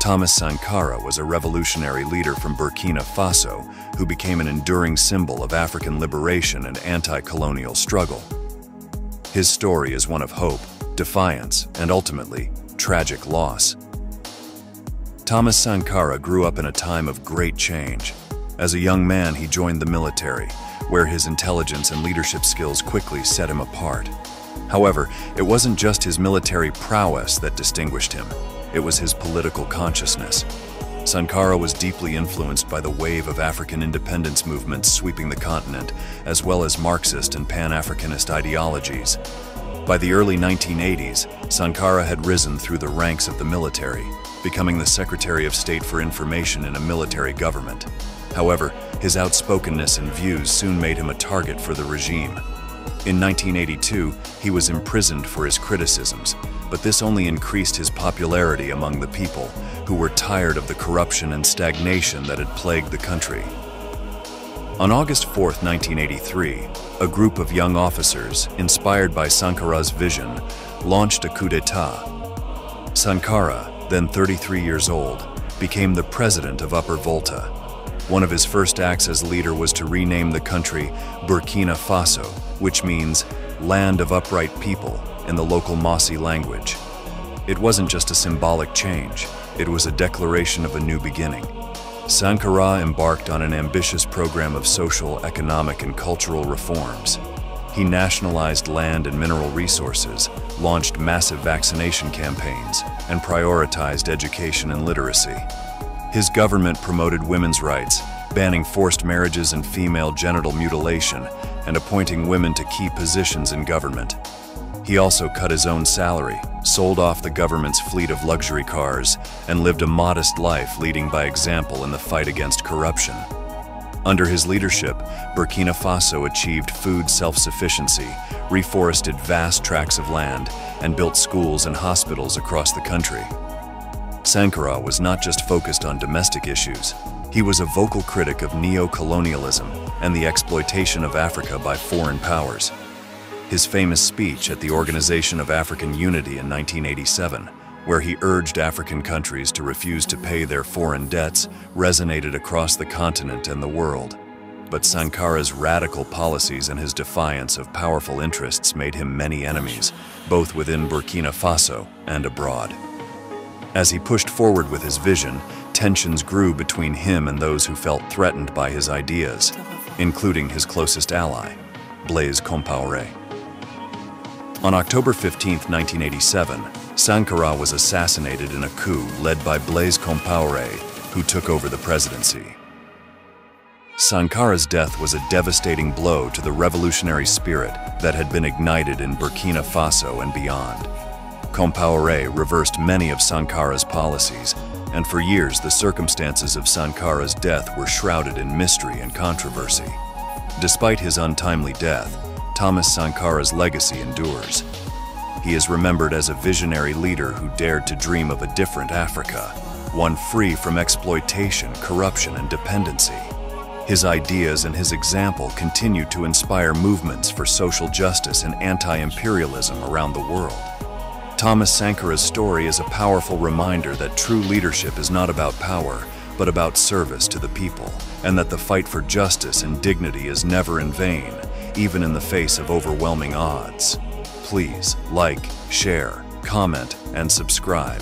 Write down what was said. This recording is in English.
Thomas Sankara was a revolutionary leader from Burkina Faso who became an enduring symbol of African liberation and anti-colonial struggle. His story is one of hope, defiance, and ultimately, tragic loss. Thomas Sankara grew up in a time of great change. As a young man, he joined the military, where his intelligence and leadership skills quickly set him apart. However, it wasn't just his military prowess that distinguished him. It was his political consciousness. Sankara was deeply influenced by the wave of African independence movements sweeping the continent, as well as Marxist and Pan-Africanist ideologies. By the early 1980s, Sankara had risen through the ranks of the military, becoming the Secretary of State for Information in a military government. However, his outspokenness and views soon made him a target for the regime. In 1982, he was imprisoned for his criticisms, but this only increased his popularity among the people, who were tired of the corruption and stagnation that had plagued the country. On August 4, 1983, a group of young officers, inspired by Sankara's vision, launched a coup d'etat. Sankara, then 33 years old, became the president of Upper Volta. One of his first acts as leader was to rename the country Burkina Faso, which means land of upright people in the local Mossi language. It wasn't just a symbolic change, it was a declaration of a new beginning. Sankara embarked on an ambitious program of social, economic, and cultural reforms. He nationalized land and mineral resources, launched massive vaccination campaigns, and prioritized education and literacy. His government promoted women's rights, banning forced marriages and female genital mutilation, and appointing women to key positions in government. He also cut his own salary, sold off the government's fleet of luxury cars, and lived a modest life, leading by example in the fight against corruption. Under his leadership, Burkina Faso achieved food self-sufficiency, reforested vast tracts of land, and built schools and hospitals across the country. Sankara was not just focused on domestic issues. He was a vocal critic of neo-colonialism and the exploitation of Africa by foreign powers. His famous speech at the Organization of African Unity in 1987, where he urged African countries to refuse to pay their foreign debts, resonated across the continent and the world. But Sankara's radical policies and his defiance of powerful interests made him many enemies, both within Burkina Faso and abroad. As he pushed forward with his vision, tensions grew between him and those who felt threatened by his ideas, including his closest ally, Blaise Compaoré. On October 15, 1987, Sankara was assassinated in a coup led by Blaise Compaoré, who took over the presidency. Sankara's death was a devastating blow to the revolutionary spirit that had been ignited in Burkina Faso and beyond. Compaoré reversed many of Sankara's policies, and for years the circumstances of Sankara's death were shrouded in mystery and controversy. Despite his untimely death, Thomas Sankara's legacy endures. He is remembered as a visionary leader who dared to dream of a different Africa, one free from exploitation, corruption, and dependency. His ideas and his example continue to inspire movements for social justice and anti-imperialism around the world. Thomas Sankara's story is a powerful reminder that true leadership is not about power, but about service to the people, and that the fight for justice and dignity is never in vain, even in the face of overwhelming odds. Please like, share, comment, and subscribe.